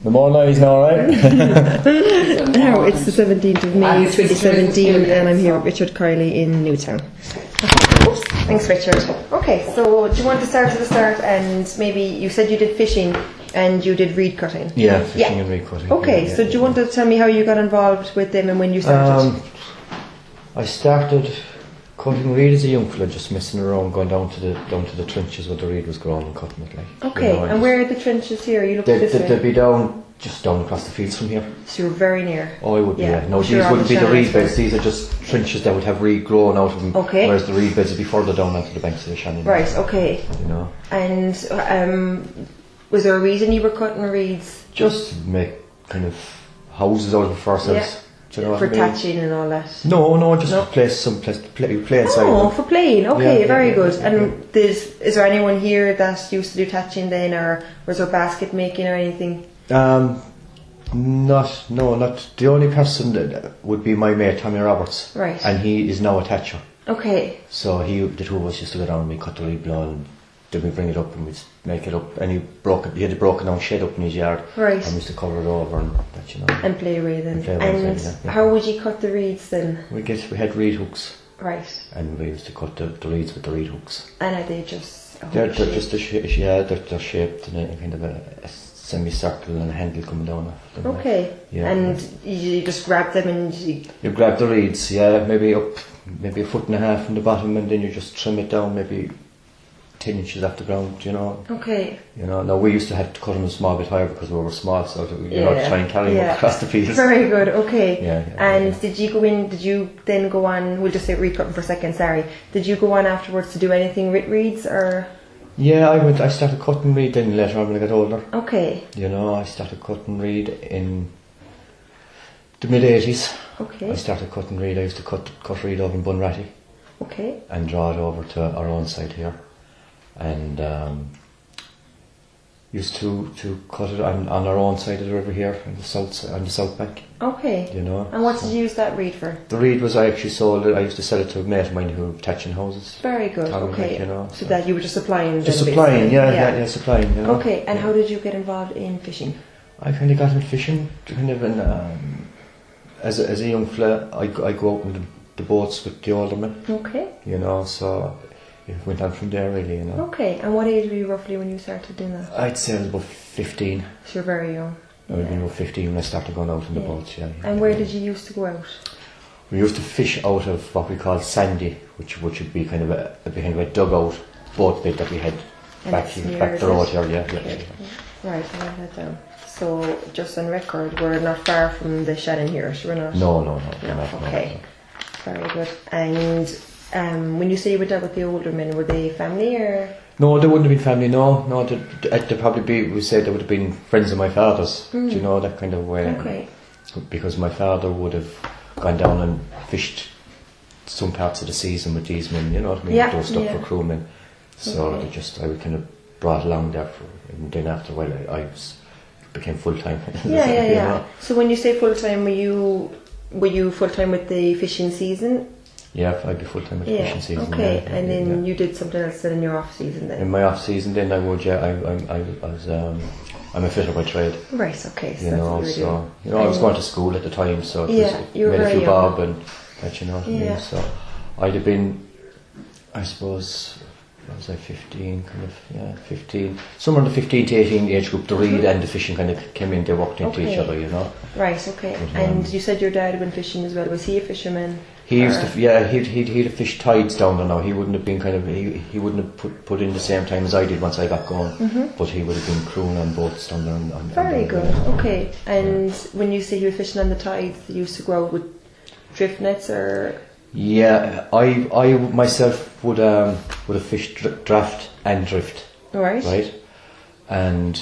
No more lies now, right? Now it's the 17th of May 2017 and I'm here with Richard Kiely in Newtown. Oops. Thanks Richard. Okay, so do you want to start at the start, and maybe you said you did fishing and you did reed cutting? Yeah, fishing and reed cutting. Okay, so do you want to tell me how you got involved with them and when you started? I started cutting reed as a young fella, just messing around, going down to the trenches where the reed was growing and cutting it like. Okay, you know, and where are the trenches here? You look this way. They'd be just down across the fields from here. So you're very near. Oh, I would be. Yeah. No, these wouldn't be the reed beds. These are just trenches that would have reed growing out of them. Okay. Whereas the reed beds would be further down onto the banks of the Shannon. Right. Okay. You know. And was there a reason you were cutting reeds? Just to make kind of houses out of it for ourselves. Yeah. Do you know for what I mean? thatching and all that? No, just to play inside. Oh, for playing. Okay, yeah, very yeah, good. Yeah. And is there anyone here that used to do thatching then, or was there basket making or anything? Not the only person that would be my mate Tommy Roberts. Right. And he is now a thatcher. Okay. So the two of us used to go down and we cut the reed below, and then we bring it up and we'd make it up, and he had a broken down shed up in his yard. Right. And we used to cover it over and that, you know. And play reed then. And how would you cut the reeds then? We had reed hooks. Right. And we used to cut the reeds with the reed hooks. And are they just they're just they're shaped in a kind of a semicircle and a handle coming down off them. Okay. Like, yeah. And you just grab them and you grab the reeds, maybe a foot and a half from the bottom, and then you just trim it down maybe 10 inches off the ground, you know. Okay. You know, now we used to have to cut them a small bit higher because we were small, so to try and carry them across the fields. Very good, okay. Yeah. Did you then go on, we'll just say reed cutting for a second, sorry. Did you go on afterwards to do anything with reeds, or? Yeah, I started cutting reed then later on when I got older. Okay. You know, I started cutting reed in the mid-80s. Okay. I started cutting reed. I used to cut reed over in Bunratty. Okay. And draw it over to our own side here. And used to cut it on our own side of the river here on the south bank. Okay. You know. And what did you use that reed for? The reed was I actually sold it. I used to sell it to a mate of mine who was thatching houses. Very good. Okay. Like, you know, so that you were just supplying. Just supplying, yeah, supplying. You know? Okay. And how did you get involved in fishing? I kind of got into fishing, kind of as a young fella. I go out in the boats with the older men. Okay. You know, so it went on from there really, you know. Okay, and what age were you roughly when you started doing that? I'd say I was about 15. So you're very young. I would have been about 15 when I started going out in the boats, And where did you used to go out? We used to fish out of what we call sandy, which would be kind of a dugout boat bit that we had back the road here, Okay. Right, I write that down. So, just on record, we're not far from the Shannon here, so we're not? No. Okay, very good. And when you say you were there with the older men, were they family or? No, they wouldn't have been family, no. They'd probably be, we said they would have been friends of my father's, do you know, that kind of way. Okay. Because my father would have gone down and fished some parts of the season with these men, you know what I mean? Yeah, those stuff for crewmen. So I would kind of brought along there and then after a while I became full time. Yeah. You know? So when you say full time, were you full time with the fishing season? Yeah, I'd be full time with the fishing season. Okay, and then you did something else in your off season then? In my off season then I would, I'm a fitter by trade. Right, okay. So you know, I was going to school at the time, so it you were made a few young. bob and that, you know what I mean. So I'd have been, I suppose, what was I, 15, 15, somewhere in the 15 to 18 age group. The reed and the fishing kind of came in, they walked into each other, you know. Right, okay. And you said your dad had been fishing as well. Was he a fisherman? He used to, he'd have fished tides down there now. He wouldn't have been he wouldn't have put in the same time as I did once I got going. But he would have been crewing on boats down there. Very good, okay. And when you say he was fishing on the tides, he used to go out with drift nets or? Yeah, I myself would have fished draft and drift. Right. And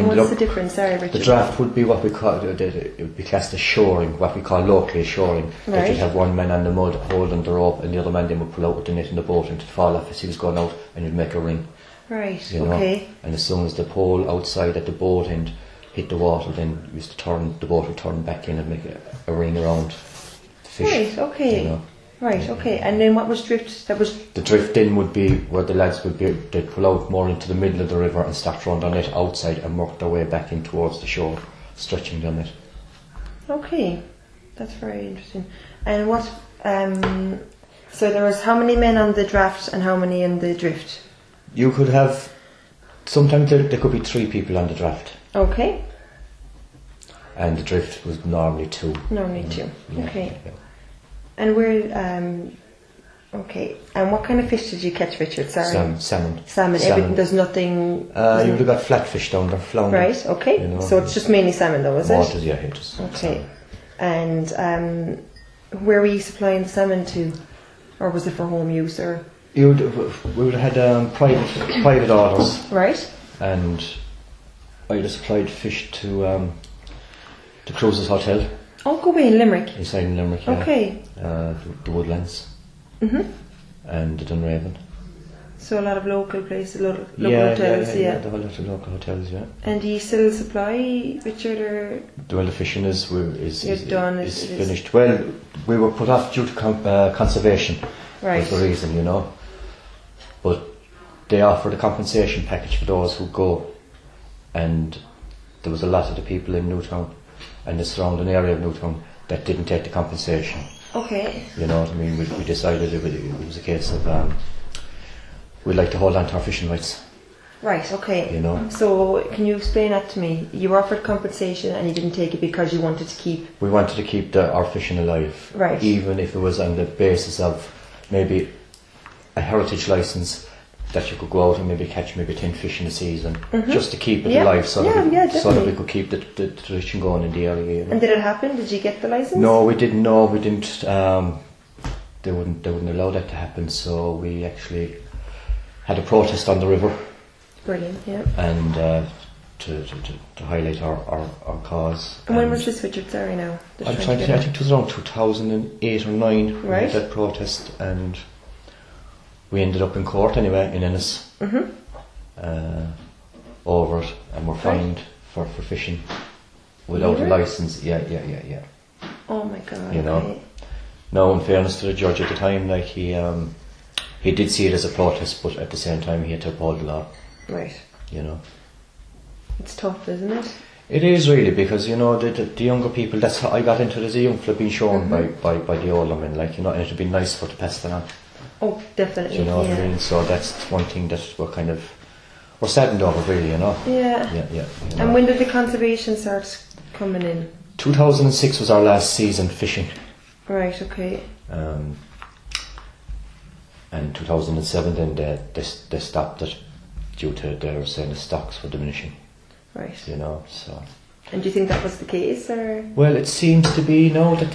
what's the difference? Sorry, Richard. The draft would be what we call, it would be classed as shoring, what we call locally shoring. That you'd have one man on the mud holding the rope and the other man then would pull out with the net in the boat and it'd fall off as he was going out and you'd make a ring. Right, you know? Okay. And as soon as the pole outside at the boat end hit the water, then the boat would turn back in and make a ring around the fish. Right, okay. You know? Right, okay. And then what was drift? That was the drift in would be where the lads would be, they'd pull out more into the middle of the river and start throwing their net outside and work their way back in towards the shore, stretching their net. Okay, that's very interesting. And what, so there was how many men on the draft and how many in the drift? You could have, sometimes there could be 3 people on the draft. Okay. And the drift was normally 2. Normally 2, Yeah, okay. yeah. And okay. And what kind of fish did you catch, Richard? Sorry. Salmon. Everything, there's nothing... You would have got flatfish down there, flounder. Right, okay. You know, so it's just mainly salmon though, is it? Water, yeah, just okay. salmon. And where were you supplying the salmon to? Or was it for home use? Or We would have had private orders. Right. And I would have supplied fish to Cruises Hotel. Oh, go away in Limerick. Inside in Limerick, yeah. Okay. The Woodlands. Mm-hmm. And the Dunraven. So a lot of local places, local hotels, yeah. There were a lot of local hotels, yeah. And do you still supply, Richard, or...? Well, the fishing is finished. Well, we were put off due to conservation. Right. Was the reason, you know. But they offered a compensation package for those who go. And there was a lot of the people in Newtown and the surrounding area of Newtown that didn't take the compensation. Okay. You know what I mean? We decided it was a case of we'd like to hold on to our fishing rights. Right, okay. You know. So can you explain that to me? You were offered compensation and you didn't take it because you wanted to keep... We wanted to keep our fishing alive. Right. Even if it was on the basis of maybe a heritage licence that you could go out and maybe catch maybe 10 fish in a season, just to keep it alive so that we could keep the tradition going in the area. You know? And did it happen? Did you get the licence? No, we didn't know. We didn't. They wouldn't allow that to happen. So we actually had a protest on the river. Brilliant, yeah. And to highlight our cause. And when was this, Richard? Sorry now. I'm trying to think. I think it was around 2008 or 9. Right. We had that protest, and we ended up in court anyway in Ennis over it, and were fined for fishing without a licence. Yeah. Oh my God. You know. Now, in fairness to the judge at the time, like he did see it as a protest, but at the same time he had to uphold the law. Right. You know. It's tough, isn't it? It is really, because you know the younger people. That's how I got into it as a young fella, being shown by the older men, like, you know, and it'd be nice for to pass that on. Oh, definitely. Do you know what I mean? So that's one thing that we're saddened over, really, you know. Yeah. You know. And when did the conservation start coming in? 2006 was our last season fishing. Right. Okay. And 2007 then they stopped it due to, they were saying, the stocks were diminishing. Right. You know, so. And do you think that was the case, or? Well, it seems to be now that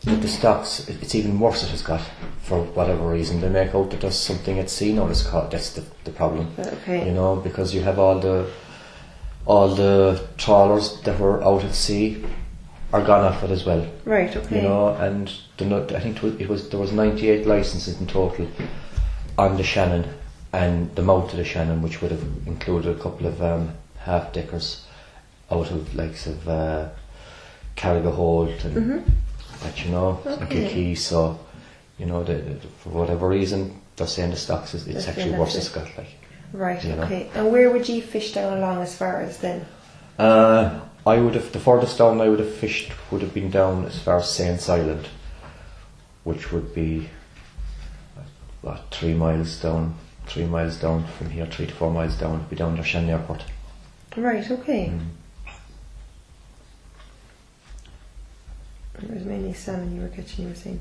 the stocks, it's even worse it has got, for whatever reason. They make out that there's something at sea now that's the problem. Okay. You know, because you have all the trawlers that were out at sea are gone off it as well. Right, okay. You know, and I think there was 98 licences in total on the Shannon and the mouth of the Shannon, which would have included a couple of half-deckers out of likes of Carriga Holt and that, you know, and Kiely. So, you know, for whatever reason, they're saying the stocks it's actually worse as Scott, like. Right, okay. Know. And where would you fish down along as far as then? I would have, the furthest down I would have fished would have been down as far as Saints Island, which would be 3 miles down from here, 3 to 4 miles down, would be down near Shannon Airport. Right, okay. There was mainly salmon you were catching, you were saying.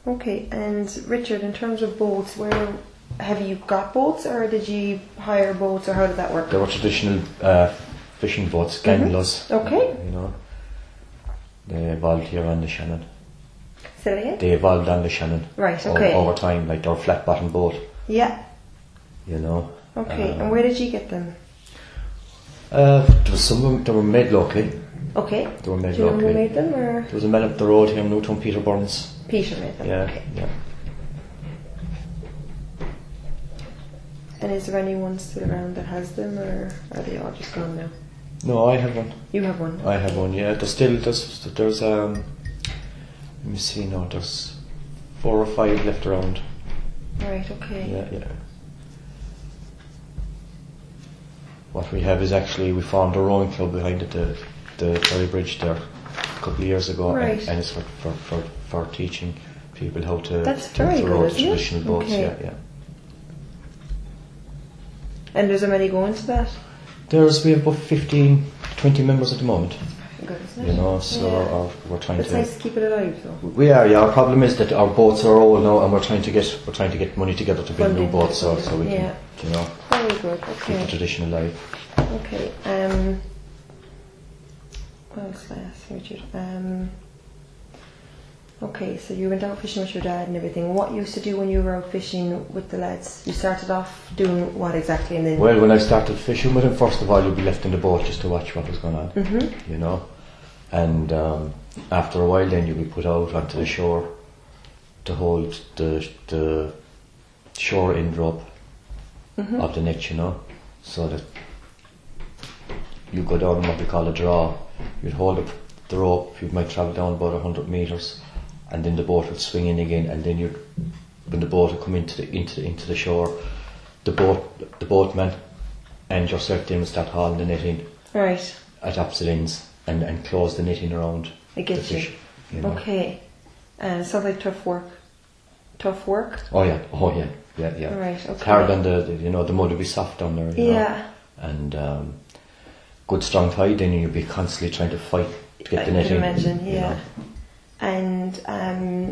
Okay, and Richard, in terms of boats, where have you got boats, or did you hire boats, or how did that work? There were traditional fishing boats, gandelas. Okay. You know, they evolved here on the Shannon. Say that again? They evolved on the Shannon. Right, okay. Over time, like they were flat bottom boat. Yeah. You know. Okay, and where did you get them? There was some of them, they were made locally. Okay. They were made Do you know locally. who made them, or? There was a man up the road here in Newtown, Peter Burns. Peter made them. Yeah, okay. yeah. And is there anyone still around that has them, or are they all just gone now? No, I have one. You have one? I have one, yeah. There's let me see now, there's 4 or 5 left around. Right, okay. Yeah. What we have is actually, we formed a rowing club behind it, the ferry bridge there, a couple of years ago, right. and it's for teaching people how to, row the traditional boats. Okay. Yeah. And there's a many going to that? We have about 15, 20 members at the moment. Good, isn't it? You know, so we're trying it's nice to keep it alive, though. We are, yeah. Our problem is that our boats are old now, and we're trying to get money together to build new boats, so we can, you know, very good. Okay. keep the tradition alive. Okay. What else did I ask, Richard? Okay, so you went out fishing with your dad and everything. What you used to do when you were out fishing with the lads? You started off doing what exactly, and then? Well, when I started fishing with him, first of all, you'd be left in the boat just to watch what was going on. You know, and after a while, then you'd be put out onto the shore to hold the shore end rope of the net. You know, so that you go down in what we call a draw. You'd hold up the rope. You might travel down about 100 metres. And then the boat would swing in again, and then when the boat would come into the shore, the boatman and yourself then would start hauling the net in. Right. At opposite ends and close the netting around I get the fish. You know. Okay. Sounds like tough work. Tough work? Oh yeah. Right, It's okay. hard on the mud would be soft down there. You know? And good strong tide, then you'd be constantly trying to fight to get the net in. I can imagine, yeah. You know. And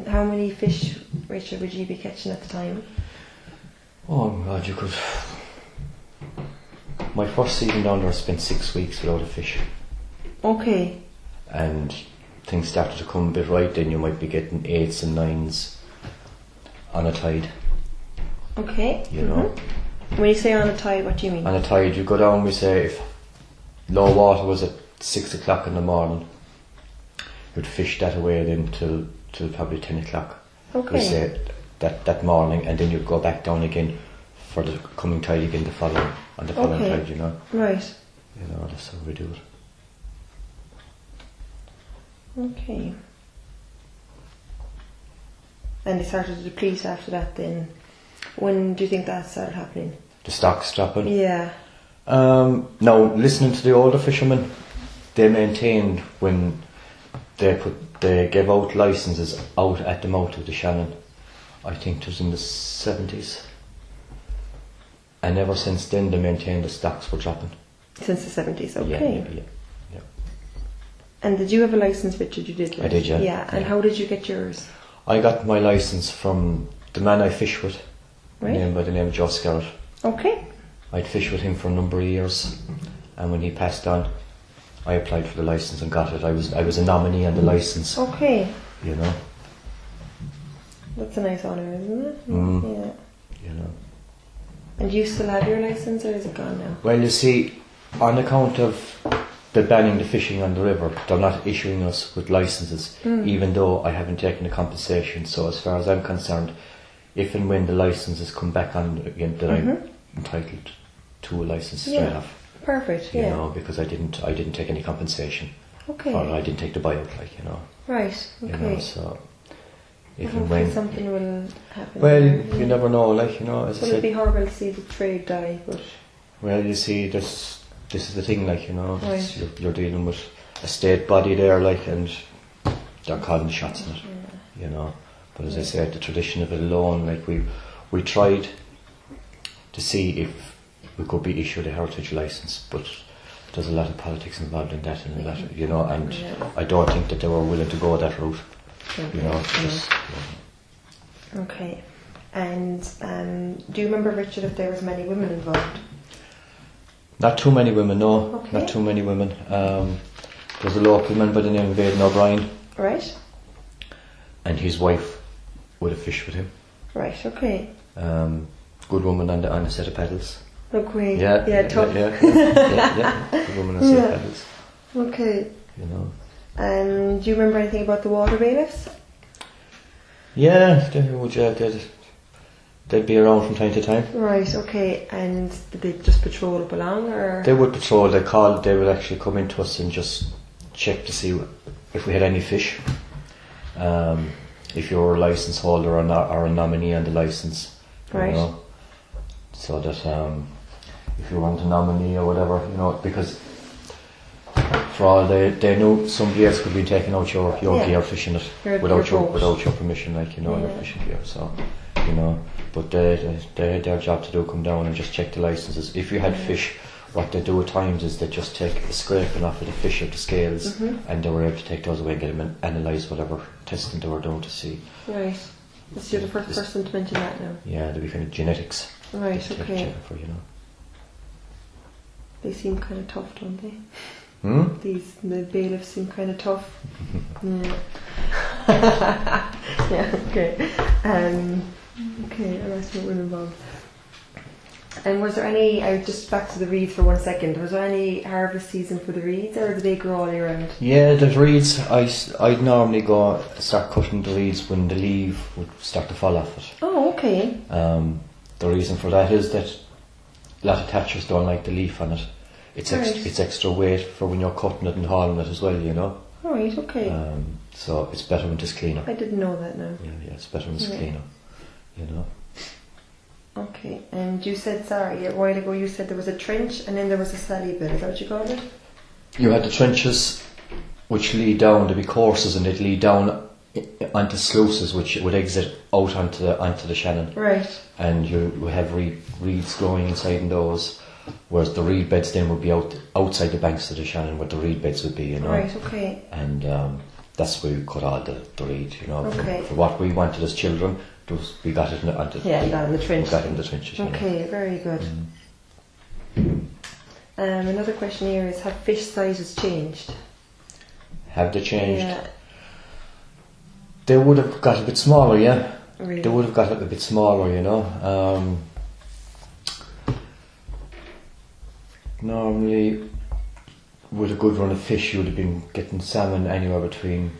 how many fish, Rachel, would you be catching at the time? Oh God, you could. My first season down there, I spent 6 weeks without a fish. Okay. And things started to come a bit right, then you might be getting 8s and 9s on a tide. Okay. You know. When you say on a tide, what do you mean? On a tide, you go down, we say if low water was at 6 o'clock in the morning, you'd fish that away then till probably 10 o'clock. Okay. We say that morning, and then you'd go back down again for the coming tide again the following tide, you know. Right. You know, that's how we do it. Okay. And they started to deplete after that then. When do you think that started happening? The stocks dropping? Yeah. Now, listening to the older fishermen, they maintained when they gave out licences out at the mouth of the Shannon. I think it was in the 70s. And ever since then they maintained the stocks were dropping. Since the 70s, okay. Yeah. And did you have a licence, Richard? You did? I did, yeah. Yeah, and how did you get yours? I got my licence from the man I fish with, right. by the name of Joe Scarrett. Okay. I'd fished with him for a number of years, and when he passed on, I applied for the licence and got it. I was a nominee on the licence. Okay. You know. That's a nice honour, isn't it? Yeah. You know. And do you still have your licence, or is it gone now? Well, you see, on account of the banning the fishing on the river, they're not issuing us with licences, even though I haven't taken the compensation. So as far as I'm concerned, if and when the licences come back on again, then I'm entitled to a licence straight off. Perfect. You know, because I didn't take any compensation. Okay. Or I didn't take the buyout, you know. Right. Okay. You know, so if and hopefully when something will happen. Well, you never know, you know. As I said, it'd be horrible to see the trade die, but. Well, you see, this is the thing, you know. Right. You're dealing with a state body there, and they're calling the shots in it, you know. But as I said, the tradition of it alone, we tried to see if we could be issued a heritage licence, but there's a lot of politics involved in that, and you know, and I don't think that they were willing to go that route. You know, Okay. And do you remember, Richard, if there was many women involved? Not too many women, no. Okay. Not too many women. There's a local man by the name of Aidan O'Brien. Right. And his wife would have fished with him. Right, okay. Good woman on a set of paddles. Okay. Yeah, tough. Yeah. Good woman on a set of paddles. Okay. You know. And do you remember anything about the water bailiffs? Yeah, they'd be around from time to time. Right, okay. And did they just patrol up along, or? They would patrol. They would actually come into us and just check to see if we had any fish. if you're a licence holder or a nominee on the licence, Right. you know, so that if you want a nominee or whatever, you know, because for all they know somebody else could be taking out your gear fishing it without your permission, like, you know, your fishing gear. So, you know, but they had their job to do, come down and just check the licences. If you had fish, what they do at times is they just take a scraping off of the fish of the scales, and they were able to take those away and get them and analyse whatever testing they were doing to see. Right. So you're the first person to mention that now. Yeah, there'll be kind of genetics. Right. Okay. For, you know. They seem kind of tough, don't they? The bailiffs seem kind of tough. Yeah. Yeah. Okay. Okay. And that's what we're involved. And was there any? Just back to the reeds for 1 second. Was there any harvest season for the reeds, or do they grow all year round? Yeah, the reeds. I'd normally go start cutting the reeds when the leaf would start to fall off it. Oh, okay. The reason for that is that a lot of thatchers don't like the leaf on it. It's extra weight for when you're cutting it and hauling it as well, you know. All right. Okay. So it's better when it's cleaner. I didn't know that now. Yeah, it's better when it's cleaner, you know. Okay, and you said, sorry, a while ago you said there was a trench and then there was a sally bit, is that what you called it? You had the trenches which lead down, there'd be courses and they'd lead down onto sluices which would exit out onto the Shannon. Right. And you would have reeds growing inside in those, whereas the reed beds then would be outside the banks of the Shannon where the reed beds would be, you know. Right, okay. And that's where we cut all the reed, you know. Okay. For what we wanted as children, we got it onto you got in the trench. We got in the trenches. Okay, very good. Another question here is, have fish sizes changed? Have they changed? Yeah. They would have got a bit smaller, yeah. Really? They would have got a bit smaller, you know. Normally, with a good run of fish, you would have been getting salmon anywhere between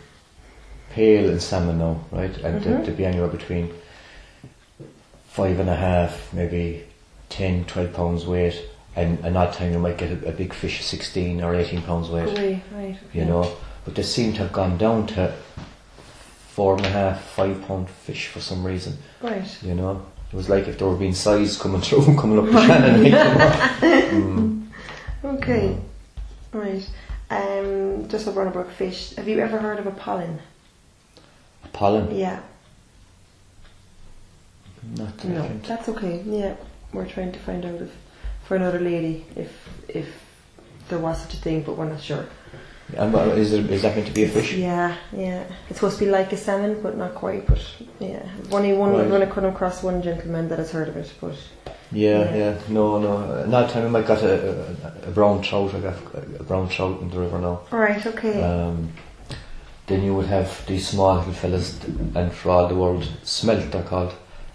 pale and salmon now, right? And they'd be anywhere between 5.5, maybe 10, 12 pounds weight, and that time you might get a big fish of 16 or 18 pounds weight. Right, okay. You know, but they seem to have gone down to 4.5, 5 pound fish for some reason. Right. You know, it was like if there were being size coming through and coming up the Shannon. You know? Okay. Right. Just a run about fish. Have you ever heard of a pollen? A pollen? Yeah. Not No, that's okay. Yeah, we're trying to find out for another lady if there was such a thing, but we're not sure. And is that meant to be a fish? Yeah. It's supposed to be like a salmon, but not quite. But yeah, only one. Right. I've only come across one gentleman that has heard of it, but. Yeah. No. Another time I got a brown trout. I got a brown trout in the river now. Alright, okay. Then you would have these small little fellas, and for all the world, smelt they're called,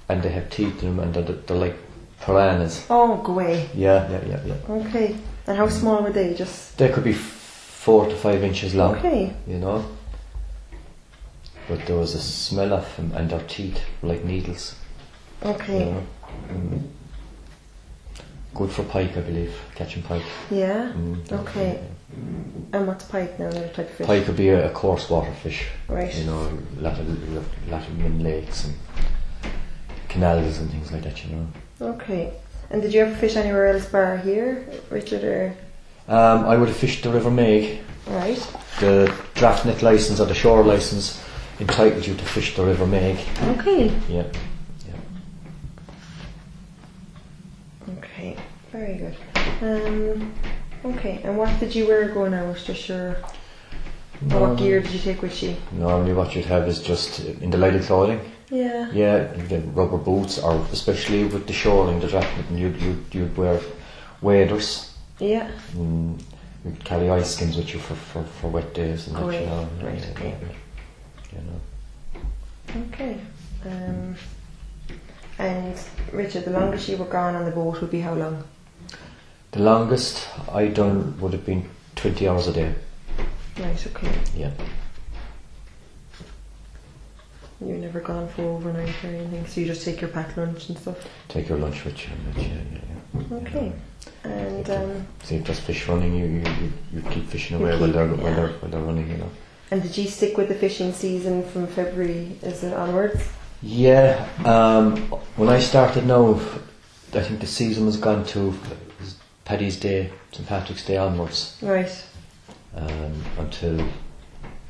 and they have teeth in them, and they're like piranhas. Oh, go away. Yeah. Okay. And how small were they? Just. They could be 4 to 5 inches long. Okay. You know. But there was a smell of them, and their teeth were like needles. Okay. You know? Good for pike, I believe, catching pike. Yeah. Okay. And what's pike now? Another type of fish? Pike could be a coarse water fish. Right. You know, a lot of them in lakes and canals and things like that. You know. Okay. And did you ever fish anywhere else bar here, Richard? Or? I would have fished the River Meg. Right. The draft net license or the shore license entitled you to fish the River Meg. Okay. Yeah. Okay, very good. Okay, and what did you wear going out? Just your... what gear did you take with you? Normally what you'd have is just in the lighted clothing. Yeah. Yeah, the rubber boots, or especially with the shoring, the draft net, and you'd wear waders. Yeah. You'd carry ice skins with you for wet days and that, you know. Right, okay. You know. Okay. And Richard, the longest you were gone on the boat would be how long? The longest I done would have been 20 hours a day. Right, okay. Yeah. You're never gone for overnight or anything, so you just take your packed lunch and stuff? Take your lunch with you. Yeah. Okay. And see if there's fish running, you keep fishing away while they're running, you know. And did you stick with the fishing season from February, is it onwards? Yeah, when I started now, I think the season was gone to Paddy's Day, St Patrick's Day onwards. Right. Until I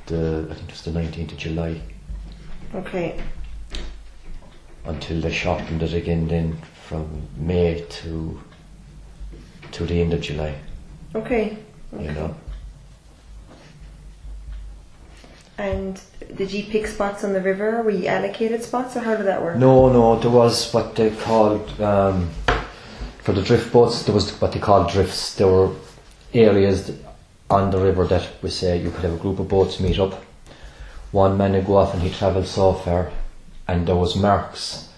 think it was the 19th of July. Okay. Until they shortened it again then from May to the end of July. Okay. You know. And did you pick spots on the river? Were you allocated spots, or how did that work? No, there was what they called, for the drift boats, there was what they called drifts. There were areas on the river that we say you could have a group of boats meet up. One man would go off and he travelled so far, and there was marks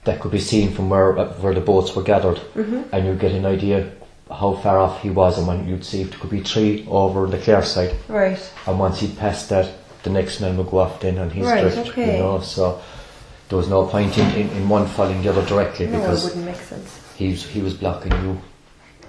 that could be seen from where the boats were gathered, and you'd get an idea how far off he was, and when you'd see it could be 3 over on the Clare side. Right. And once he'd passed that, the next man would go off then on his drift. Okay. You know, so there was no point in one following the other directly, because it wouldn't make sense. He was blocking you.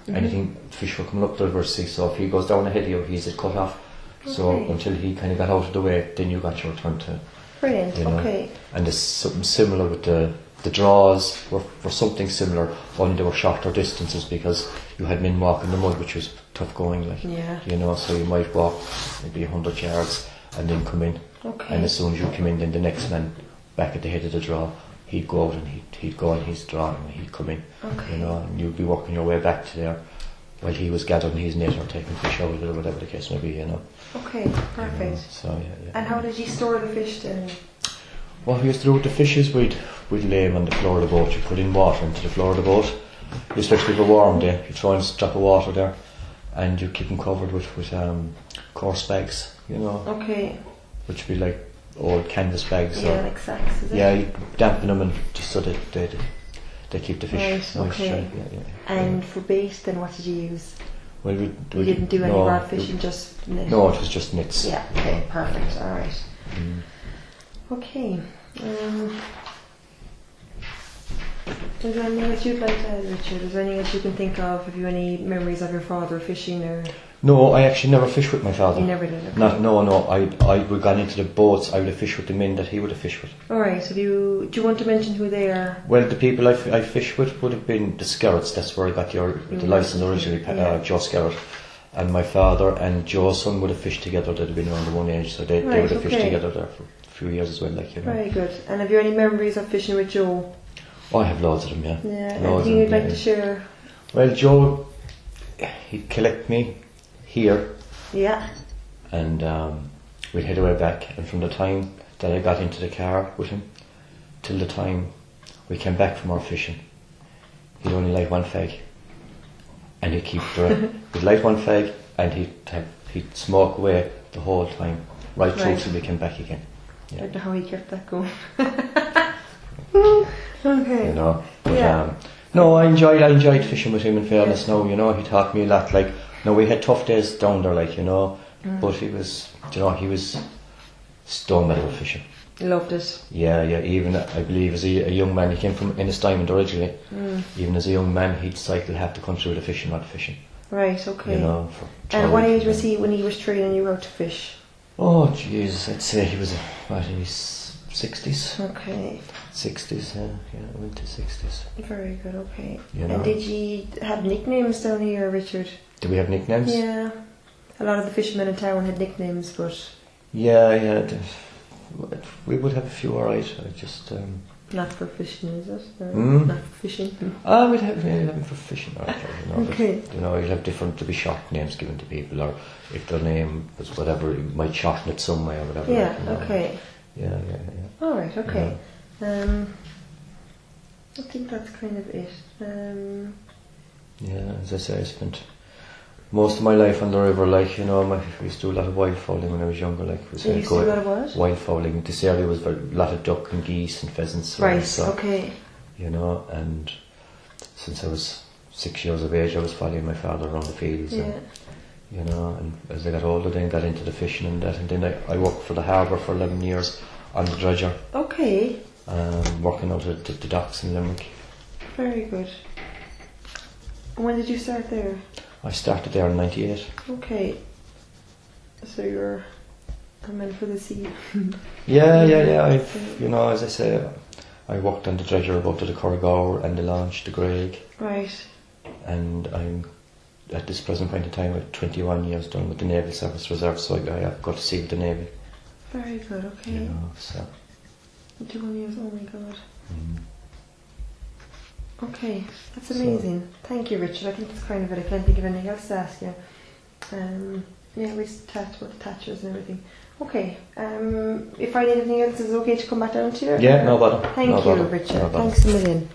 Anything fish were coming up the river, see, so if he goes down ahead of you, he's cut off. So until he kind of got out of the way, then you got your turn to. Brilliant. You know. Okay. And there's something similar with the draws were something similar, only they were shorter distances, because you had men walking the mud, which was tough going, like. Yeah. You know, so you might walk maybe 100 yards and then come in. Okay. And as soon as you come in, then the next man back at the head of the draw, he'd go out and he'd go on his draw and he'd come in. Okay. You know, and you'd be working your way back to there while he was gathering his net or taking fish out of it, or whatever the case may be, you know. Okay, perfect. You know, so yeah. And how did you store the fish then? What we used to do with the fishes, we'd lay them on the floor of the boat. You put in water into the floor of the boat, especially if a warm day. You throw in a drop of water there, and you keep them covered with coarse bags, you know. Okay. Which would be like old canvas bags. Yeah, like sacks, is it? Yeah, you dampen them and just so that they keep the fish Right, moisture. okay. Yeah. And for bait, then what did you use? Well, You didn't do any rod fishing, just net? No, it was just nets. Yeah, okay, perfect, alright. Okay. Is there anything that you'd like to add, Richard? Is there anything that you can think of? Have you any memories of your father fishing, or? No, I actually never fished with my father. You never did? Okay. No. I would gone into the boats. I would have fished with the men that he would have fished with. Alright, so do you want to mention who they are? Well, the people I fished with would have been the Skerritts. That's where I got the licence originally, Joe Skerritt. And my father and Joe's son would have fished together. They'd have been around the one age, so they would have fished together there for a few years as well. Like, you know. Very good. And have you any memories of fishing with Joe? Oh, I have loads of them, yeah. Yeah, anything you'd like to share? Well, Joe, he'd collect me here. Yeah. And we'd head away back. And from the time that I got into the car with him till the time we came back from our fishing, he'd only light one fag. And he'd keep he'd light one fag and he'd smoke away the whole time, right through till we came back again. Yeah. I don't know how he kept that going. Okay. You know, but, no, I enjoyed fishing with him. In fairness, now, you know, he taught me a lot. Like, no, we had tough days down there, like, you know, but he was stone medal fishing. Loved it. Yeah. Even I believe as a young man, he came from Ennisdiamond originally. Even as a young man, he'd cycle half the country with a fishing rod fishing. Right. Okay. You know. And what age was he when he was training you out to fish? Oh, jeez, I'd say he was in his 60s. Okay. 60s, yeah, went to 60s. Very good, okay. You know. And did you have nicknames down here, Richard? Do we have nicknames? Yeah. A lot of the fishermen in town had nicknames, but... Yeah, we would have a few, alright. I just... Not for fishing, is it? Not for fishing? We'd have them for fishing, alright. You know, okay. But, you know, you'd have there'd be short names given to people, or if their name was whatever, you might shorten it some way or whatever. Yeah, like, you know. okay. Yeah. Alright, okay. Yeah. I think that's kind of it. Yeah, as I say, I spent most of my life on the river, like, you know, we used to do a lot of wildfowling when I was younger, like. You used to do a lot of what? Wildfowling. This area was a lot of duck and geese and pheasants. Right, so, okay. You know, and since I was 6 years of age, I was following my father around the fields. Yeah. And, you know, and as I got older, then got into the fishing and that, and then I worked for the harbour for 11 years on the dredger. Okay. Working out at the docks in Limerick. Very good. And when did you start there? I started there in '98. Okay. So you're the men for the sea. Yeah. I've, as I say, I worked on the dredger above to the Corrigal and the launch, the Greg. Right. And I'm at this present point in time with 21 years done with the Naval Service Reserve, so I have got to see with the Navy. Very good, okay. So. 21 years, oh my god. Okay, that's amazing. Thank you, Richard. I think that's kind of it. I can't think of anything else to ask you. We talked about the Thatchers and everything. Okay, if I need anything else, is it okay to come back down to you? Yeah, no bother. Thank you, Richard. Thanks a million.